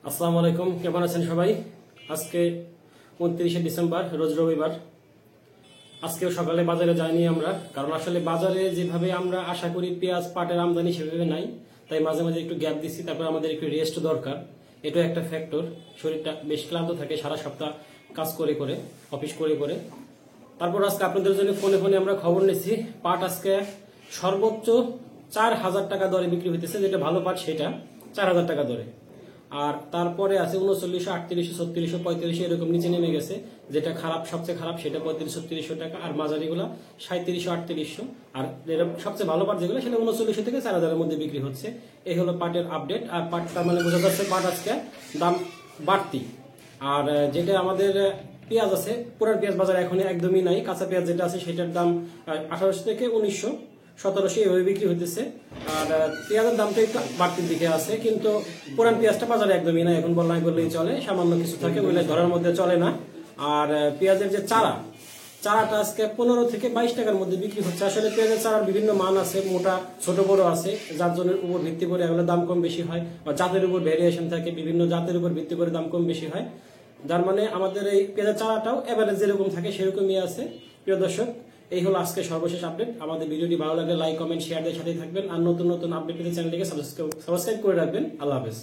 আসসালামু আলাইকুম, কেমন আছেন সবাই? আজকে 29শে ডিসেম্বর, রোজ রবিবার। আজকেও সকালে বাজারে যাইনি আমরা, কারণ আসলে বাজারে যেভাবে আমরা আশা করি পেঁয়াজ পাটের আমদানি সেভাবে নাই। তাই মাঝে মাঝে একটু গ্যাপ দিচ্ছি, তারপর আমাদের একটু রেস্ট দরকার। এটা একটা ফ্যাক্টর। শরীরটা বেশ ক্লান্ত থাকে সারা সপ্তাহ কাজ করে করে, অফিস করে করে। তারপর আজকে আপনাদের জন্য ফোনে ফোনে আমরা খবর নিচ্ছি, পাট আজকে সর্বোচ্চ 4,000 টাকা দরে বিক্রি হইতেছে। যেটা ভালো পাট সেটা 4,000 টাকা দরে। আর তারপরে আছে 3900, 3800, 3600, 3500 এরকম নিচে নেমে গেছে। যেটা খারাপ, সবচেয়ে খারাপ সেটা 3500-3600 টাকা। আর মাঝারিগুলা 3700-3800। আর সবচেয়ে ভালো পাট যেগুলো সেটা 3900 থেকে 4000 এর মধ্যে বিক্রি হচ্ছে। এই হলো পাটের আপডেট। আর পাট তার মানে বোঝা যাচ্ছে পাট আজকে দাম বাড়তি। আর যেটা আমাদের পেঁয়াজ আছে, পুরান পেঁয়াজ বাজারে এখন একদমই নাই। কাঁচা পেঁয়াজ যেটা আছে সেটার দাম 1800 থেকে 1900, 1700 এভাবে বিক্রি হইতেছে। আর পেঁয়াজের দামটা একটু বাড়তির দিকে আছে, কিন্তু পুরান পেঁয়াজটা বাজারে একদমই নাই এখন, বললেই চলে। সামান্য কিছু থাকে, ওইগুলো ধরার মধ্যে চলে না। আর পেঁয়াজের যে চারাটা আজকে 15 থেকে 22 টাকার মধ্যে বিক্রি হচ্ছে। আসলে পেঁয়াজের চারার বিভিন্ন মান আছে, মোটা ছোট বড় আছে, যার জন্য উপর ভিত্তি করে এগুলো দাম কম বেশি হয়, বা জাতের উপর ভেরিয়েশন থাকে, বিভিন্ন জাতের উপর ভিত্তি করে দাম কম বেশি হয়। যার মানে আমাদের এই পেঁয়াজের চারাটাও এভারেজ যেরকম থাকে সেরকমই আছে। প্রিয় দর্শক, এই হলো আজকে সর্বশেষ আপডেট। আমাদের ভিডিওটি ভালো লাগলে লাইক, কমেন্ট, শেয়ার দিয়ে সাথেই থাকবেন। আর নতুন নতুন আপডেট পেতে চ্যানেলটিকে সাবস্ক্রাইব করে রাখবেন। আল্লাহ হাফেজ।